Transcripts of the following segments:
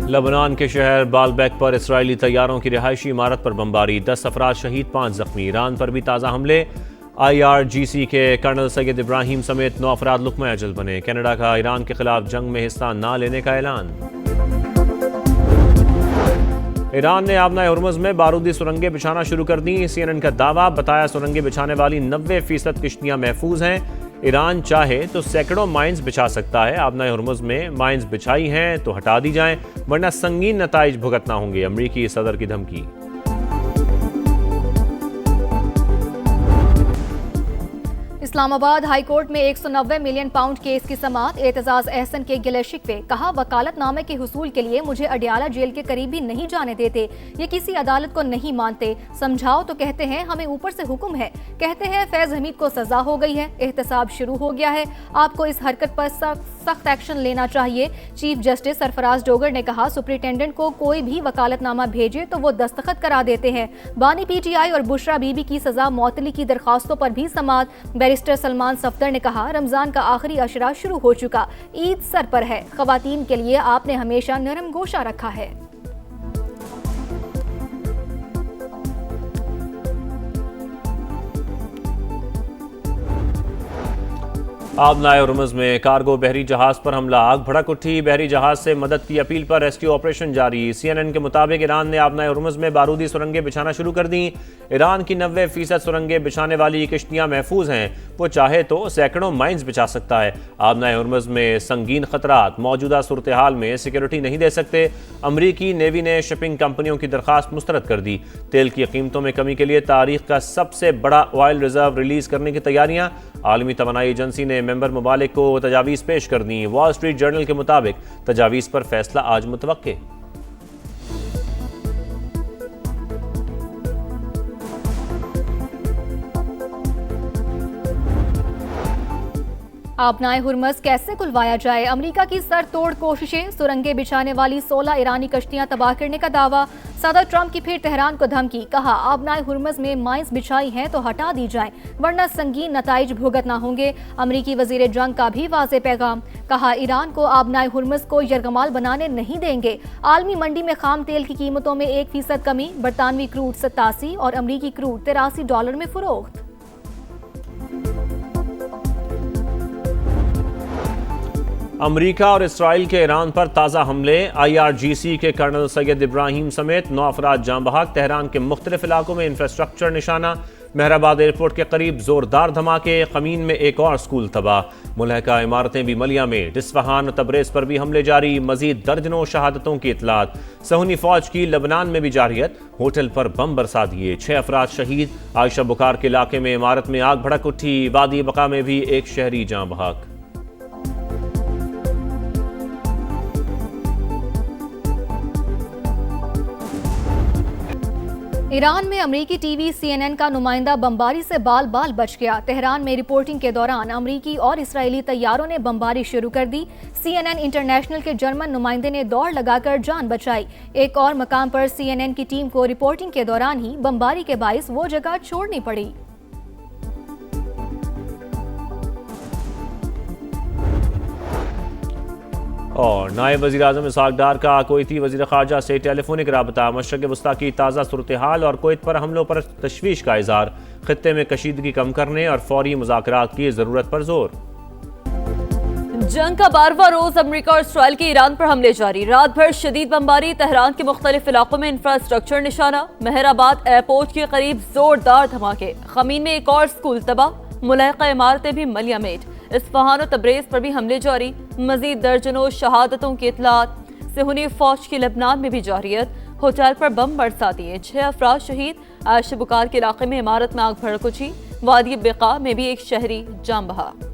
Lebanon के शहर Baalbek पर इसराइली तैयारों की रिहायशी इमारत पर बमबारी, 10 अफराद शहीद, 5 जख्मी। ईरान पर भी ताज़ा हमले, IRGC के कर्नल सैयद इब्राहिम समेत 9 अफराद लुक़्मा अजल बने। कनाडा का ईरान के खिलाफ जंग में हिस्सा न लेने का ऐलान। ईरान ने आबनाए हुर्मुज़ में बारूदी सुरंगें बिछाना शुरू कर दी। CNN का दावा, बताया सुरंगें बिछाने वाली 90% किश्तियां महफूज हैं। ईरान चाहे तो सैकड़ों माइंस बिछा सकता है। आबनाए हुर्मुज़ में माइंस बिछाई हैं तो हटा दी जाएं, वरना संगीन नताइज भुगतना होंगे। अमरीकी सदर की धमकी। इस्लामाबाद हाई कोर्ट में 190 मिलियन पाउंड केस की समाअत, एतजाज अहसन के गिले शिकवे। कहा, वकालतनामे के हुसूल के लिए मुझे अडियाला जेल के करीब भी नहीं जाने देते। ये किसी अदालत को नहीं मानते। समझाओ तो कहते हैं हमें ऊपर से हुक्म है। कहते हैं फैज हमीद को सजा हो गई है, एहतसाब शुरू हो गया है। आपको इस हरकत पर सख्त एक्शन लेना चाहिए। चीफ जस्टिस सरफराज डोगर ने कहा, सुप्रिंटेंडेंट को कोई भी वकालतनामा भेजे तो वो दस्तखत करा देते हैं। बानी PTI और बुशरा बीबी की सजा मौतली की दरखास्तों पर भी समाअत। बैरिस्टर सलमान सफदर ने कहा, रमजान का आखिरी अशरा शुरू हो चुका, ईद सर पर है। खवातीन के लिए आपने हमेशा नरम गोशा रखा है। आबनाए हुर्मुज़ में कार्गो बहरी जहाज पर हमला, आग भड़क उठी। बहरी जहाज से मदद की अपील पर रेस्क्यू ऑपरेशन जारी। CNN के मुताबिक ईरान ने आबनाए हुर्मुज़ में बारूदी सुरंगें बिछाना शुरू कर दी। ईरान की 90% सुरंगें बिछाने वाली किश्तियां महफूज हैं। वो चाहे तो सैकड़ों माइंस बिछा सकता है। आबनाए हुर्मुज़ में संगीन खतरात, मौजूदा सूरत हाल में सिक्योरिटी नहीं दे सकते। अमरीकी नेवी ने शिपिंग कंपनियों की दरखास्त मुस्तरद कर दी। तेल की कीमतों में कमी के लिए तारीख का सबसे बड़ा ऑयल रिजर्व रिलीज करने की तैयारियां। आलमी तवानाई एजेंसी ने मेंबर ममालिक को तजावीज़ पेश कर दी। वॉल स्ट्रीट जर्नल के मुताबिक तजावीज़ पर फैसला आज मुतवक्के। आबनाए हुर्मुज़ कैसे खुलवाया जाए, अमेरिका की सर तोड़ कोशिशें। सुरंगें बिछाने वाली 16 ईरानी कश्तियां तबाह करने का दावा। सदर ट्रंप की फिर तेहरान को धमकी। कहा, आबनाए हुर्मुज़ में माइंस बिछाई हैं तो हटा दी जाएं, वरना संगीन नताइज भुगतना होंगे। अमरीकी वजीर जंग का भी वाज़े पैगाम। कहा, ईरान को आबनाए हुर्मुज़ को यरगमाल बनाने नहीं देंगे। आलमी मंडी में खाम तेल की कीमतों में 1% कमी। बरतानवी क्रूड 87 और अमरीकी क्रूड $83 में फरोख्त। अमरीका और इसराइल के ईरान पर ताज़ा हमले, IRGC के कर्नल सैयद इब्राहिम समेत 9 अफराद जाँ बहक। तेहरान के मुख्तलिफ इलाकों में इंफ्रास्ट्रक्चर निशाना। मेहराबाद एयरपोर्ट के करीब जोरदार धमाके। ख़मीन में एक और स्कूल तबाह। मुलहका इमारतें भी मलिया में। इस्फहान और तबरेज़ पर भी हमले जारी। मजीद दर्जनों शहादतों की इतलात। सहूनी फौज की लेबनान में भी जारियत। होटल पर बम बरसा दिए, 6 अफराद शहीद। आयशा बुखार के इलाके में इमारत में आग भड़क उठी। वादी बका में भी एक शहरी जाँ बहक। ईरान में अमरीकी टीवी CNN का नुमाइंदा बमबारी से बाल बाल बच गया। तेहरान में रिपोर्टिंग के दौरान अमरीकी और इसराइली तैयारों ने बमबारी शुरू कर दी। CNN इंटरनेशनल के जर्मन नुमाइंदे ने दौड़ लगाकर जान बचाई। एक और मकाम पर CNN की टीम को रिपोर्टिंग के दौरान ही बमबारी के बाइस वो जगह छोड़नी पड़ी। और नायब वज़ीर आज़म इसहाक डार का कोयती वज़ीर ख़ारजा से टेलीफोनिक राबता। मशरक़ वस्ता की ताज़ा सूरत हाल और कोयत पर हमलों पर तशवीश का इज़हार। ख़ित्ते में कशीदगी कम करने और फौरी मुज़ाकरात की ज़रूरत पर जोर। जंग का 12वां रोज अमेरिका और इसराइल के ईरान पर हमले जारी। रात भर शदीद बमबारी। तेहरान के मुख्तलिफ इलाकों में इंफ्रास्ट्रक्चर निशाना। मेहराबाद एयरपोर्ट के करीब जोरदार धमाके। ख़मीन में एक और स्कूल तबाह। मुलहका इमारतें भी मलियामेट। इस्फहान और तबरेज़ पर भी हमले जारी। मजीद दर्जनों शहादतों की इतलात। सहूनी फौज की लेबनान में भी जारियत। होटल पर बम बरसा दिए, 6 अफराद शहीद। आयशा बुखार के इलाके में इमारत में आग भड़क उठी। वादी बेका में भी एक शहरी जाँ बहक।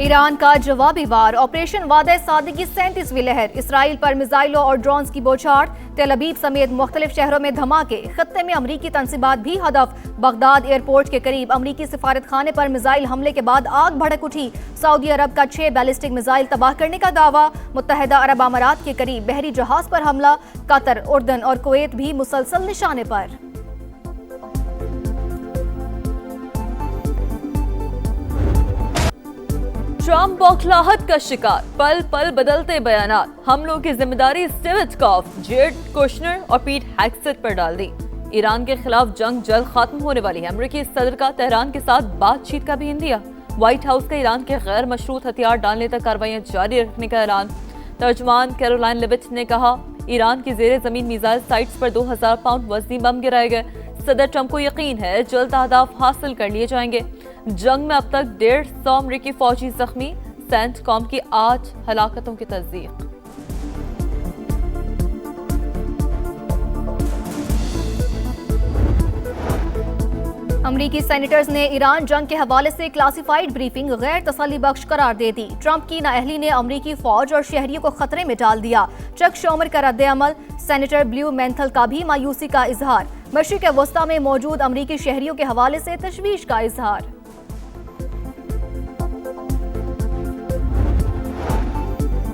ईरान का जवाबी वार। ऑपरेशन वादे सादे की 37वीं लहर। इसराइल पर मिसाइलों और ड्रोन्स की बौछार। तेल अवीव समेत मुख्तलिफ शहरों में धमाके। खत्ते में अमरीकी तंसीबात भी हदफ। बगदाद एयरपोर्ट के करीब अमरीकी सिफारत खाने पर मिसाइल हमले के बाद आग भड़क उठी। सऊदी अरब का 6 बैलिस्टिक मिसाइल तबाह करने का दावा। मुत्तहिदा अरब अमारात के करीब बहरी जहाज पर हमला। कतर, उर्दन और कुवैत भी मुसलसल निशाने पर। ट्रंप बौखलाहट का शिकार, पल पल बदलते बयानात, हमलों की जिम्मेदारी स्टीव विटकॉफ, जेरेड कुशनर और पीट हेग्सेट पर डाल दी। ईरान के खिलाफ जंग जल्द खत्म होने वाली है। अमेरिकी सदर का तेहरान के साथ बातचीत का भी इंदिया। व्हाइट हाउस का ईरान के गैर मशरूत हथियार डालने तक कार्रवाइयां जारी रखने का ऐलान। तर्जमान कैरोलाइन लिविट ने कहा, ईरान की जेर जमीन मिसाइल साइट्स पर 2000 पाउंड वजनी बम गिराए गए। सदर ट्रंप को यकीन है जल्द अहदाफ हासिल कर लिए जाएंगे। जंग में अब तक 150 अमरीकी फौजी जख्मी, सेंटकॉम की 8 हलाकतों की तस्दीक। अमरीकी सेनेटर्स ने ईरान जंग के हवाले से क्लासिफाइड ब्रीफिंग गैर तसल्ली बख्श करार दे दी। ट्रंप की नाअहली ने अमरीकी फौज और शहरियों को खतरे में डाल दिया। चक शोमर का रद्द-ए-अमल, सेनेटर ब्लू मेंथल का भी मायूसी का इजहार। मशरिक वस्ता में मौजूद अमरीकी शहरियों के हवाले से तशवीश का इजहार।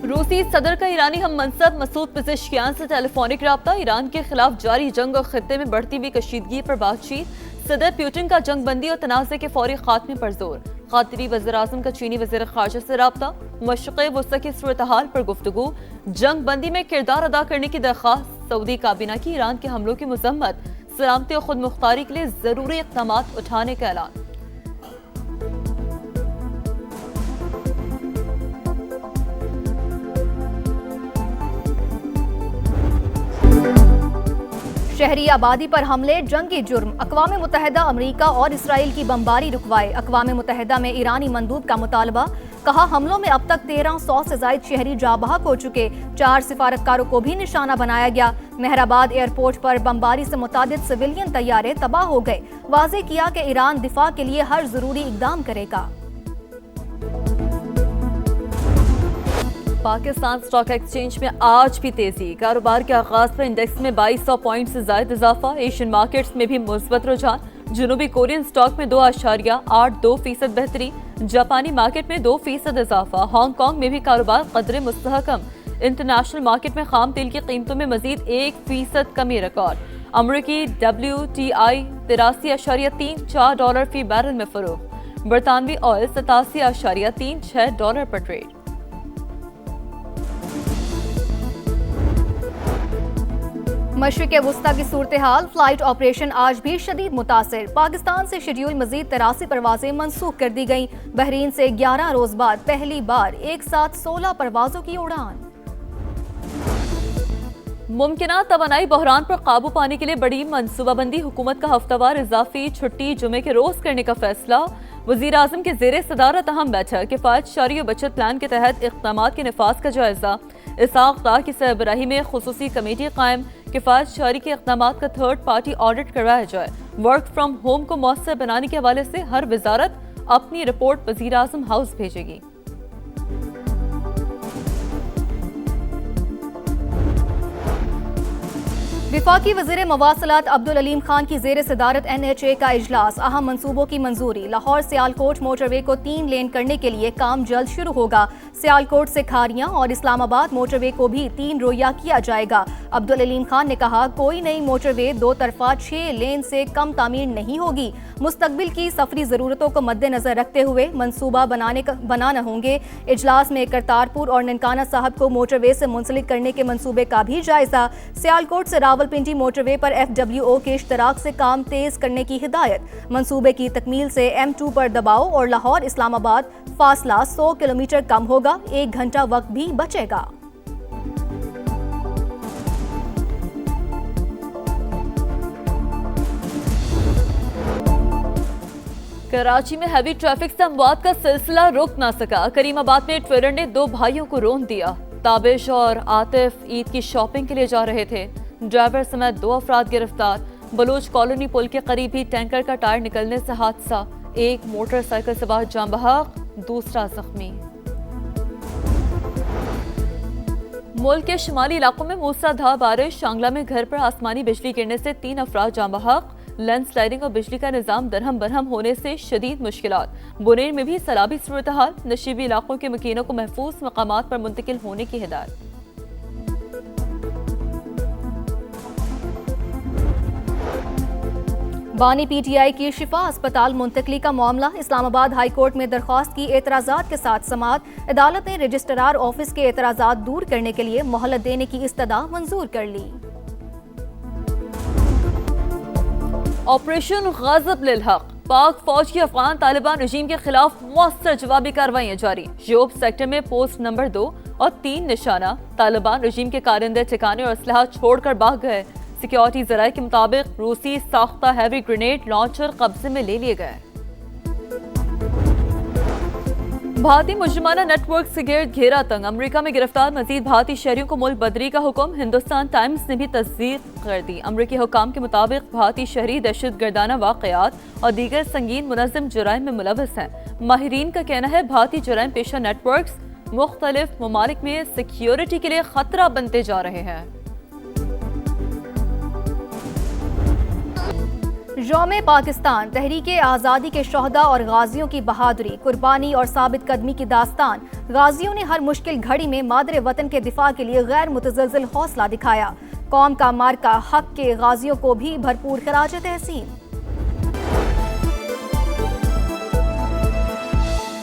रूसी सदर का ईरानी हम मनसब मसूद पेज़ेश्कियान से टेलीफोनिक रब्ता। ईरान के खिलाफ जारी जंग और खित्ते में बढ़ती हुई कशीदगी पर बातचीत। सदर पुतिन का जंग बंदी और तनाज़े के फौरी खात्मे पर जोर। खातरी वज़ीर आज़म का चीनी वज़ीर ख़ारजा से रब्ता। मशरिक़ वस्ता की सूरत-ए-हाल पर गुफ्तगू। जंग बंदी में किरदार अदा करने की दरख्वास्त। सऊदी काबीना की ईरान के हमलों की मज़म्मत। सलामती और खुद मुख्तारी के लिए ज़रूरी इक़दाम उठाने का ऐलान। शहरी आबादी पर हमले जंगी जुर्म, अक़वाम मुत्तहिदा अमरीका और इसराइल की बमबारी रुकवाए। अक़वाम मुत्तहिदा में ईरानी मंदूब का मुतालबा। कहा, हमलों में अब तक 1300 से ज़ायद शहरी जाँ बहक हो चुके। 4 सिफारतकारों को भी निशाना बनाया गया। मेहराबाद एयरपोर्ट पर बमबारी से मुतादिद सिविलियन तैयारे तबाह हो गए। वाज़े किया कि ईरान दिफा के लिए हर ज़रूरी इक़दाम करेगा। पाकिस्तान स्टॉक एक्सचेंज में आज भी तेजी। कारोबार के आगाज पर इंडेक्स में 2200 पॉइंट से ज्यादा इजाफा। एशियन मार्केट्स में भी मुस्बत रुझान। जनूबी कोरियन स्टॉक में 2.82% बेहतरी। जापानी मार्केट में 2% इजाफा। हांगकांग में भी कारोबार कदरे मुस्तहकम। इंटरनेशनल मार्केट में खाम तेल की कीमतों में मजीद 1% कमी रिकॉर्ड। अमरीकी WTI $83.34 फी बैरल में फरोख्त। बरतानवी ऑयल $87.36 पर ट्रेड। मशरिक वस्ता की सूरत हाल, फ्लाइट ऑपरेशन आज भी शदीद मुतासिर। पाकिस्तान से शेड्यूल मजीद 83 परवाजें मनसूख कर दी गईं। बहरीन से 11 रोज बाद पहली बार एक साथ 16 परवाजों की उड़ान। मुमकिना तवानाई बहरान पर काबू पाने के लिए बड़ी मनसूबाबंदी। हुकूमत का हफ्तावार इजाफी छुट्टी जुमे के रोज करने का फैसला। वजीर आजम के जेर सदारत अहम बैठक। किफायत शारी और बचत प्लान के तहत इक़दामात के निफाज का जायजा। इसाक डार की सरबराही में खुसूसी कमेटी कायम। किफायत शारी के इक़दामात का थर्ड पार्टी ऑडिट करवाया जाए। वर्क फ्राम होम को मौसर बनाने के हवाले से हर वजारत अपनी रिपोर्ट वजीर आजम हाउस भेजेगी। विफाकी वज़ीर मवासलात अब्दुल अलीम खान की जेर सदारत NHA का इजलास। अहम मंसूबों की मंजूरी। लाहौर सियालकोट मोटरवे को 3 लेन करने के लिए काम जल्द शुरू होगा। सियालकोट से खारियां और इस्लामाबाद मोटरवे को भी 3 रोया किया जाएगा। अब्दुल अलीम खान ने कहा, कोई नई मोटरवे 2 तरफा 6 लेन से कम तामीर नहीं होगी। मुस्तकबिल की सफरी जरूरतों को मद्देनजर रखते हुए मंसूबा बनाना होंगे। इजलास में करतारपुर और ननकाना साहब को मोटरवे से मुंसलिक करने के मंसूबे का भी जायजा। सियालकोट से रावलपिंडी मोटरवे पर FWO के इश्तराक से काम तेज करने की हिदायत। मंसूबे की तकमील से M2 पर दबाव और लाहौर इस्लामाबाद फासला 100 किलोमीटर कम होगा। 1 घंटा वक्त भी बचेगा। कराची में हैवी ट्रैफिक से अमवात का सिलसिला रुक ना सका। करीमाबाद में ट्रेलर ने 2 भाइयों को रोन दिया। ताबिश और आतिफ ईद की शॉपिंग के लिए जा रहे थे। ड्राइवर समेत 2 अफराद गिरफ्तार। बलूच कॉलोनी पुल के करीब ही टैंकर का टायर निकलने से हादसा। एक मोटरसाइकिल सवार जाँ बहक, दूसरा जख्मी। मुल्क के शुमाली इलाकों में मूसलाधार बारिश। शांगला में घर पर आसमानी बिजली गिरने से 3 अफराद जाँ बहक। लैंडस्लाइडिंग और बिजली का निजाम दरहम बरहम होने से शदीद मुश्किलात। बुनेर में भी सैलाबी सूरत हाल। नशीबी इलाकों के मकीनों को महफूज मकामात पर मुंतकिल होने की हिदायत। बानी पीटीआई की शिफा अस्पताल मुंतकली का मामला इस्लामाबाद हाई कोर्ट में दरख्वास्त की एतराजात के साथ समाअत। अदालत ने रजिस्ट्रार ऑफिस के एतराजात दूर करने के लिए मोहलत देने की इस्तदा मंजूर कर ली। ऑपरेशन गज़ब लिल हक, पाक फौज की अफगान तालिबान रजीम के खिलाफ मौसर जवाबी कार्रवाइयां जारी। योब सेक्टर में पोस्ट नंबर 2 और 3 निशाना तालिबान रजीम के कारिंदे ठिकाने और असलहा छोड़कर भाग गए। सिक्योरिटी जराये के मुताबिक रूसी साख्ता हैवी ग्रेनेड लॉन्चर कब्जे में ले लिए गए। भारतीय मुजरिमाना नेटवर्क से गिरद घेरा तंग, अमेरिका में गिरफ्तार मजीद भारतीय शहरियों को मुल्क बदरी का हुक्म। हिंदुस्तान टाइम्स ने भी तस्दीक कर दी। अमेरिकी हुकाम के मुताबिक भारतीय शहरी दहशत गर्दाना वाकयात और दीगर संगीन मुनज़्ज़म जुराइम में मुलव्वस हैं। माहिरीन का कहना है भारतीय जुराइम पेशा नेटवर्क्स मुख्तलिफ ममालिक में सिक्योरिटी के लिए खतरा बनते जा रहे हैं। यौम पाकिस्तान, तहरीके आज़ादी के शोहदा और गाजियों की बहादुरी, कुर्बानी और साबित कदमी की दास्तान। गाजियों ने हर मुश्किल घड़ी में मादरे वतन के दिफा के लिए गैर मुतज़लज़ल हौसला दिखाया। कौम का मार्का हक के गाजियों को भी भरपूर खराज तहसीन।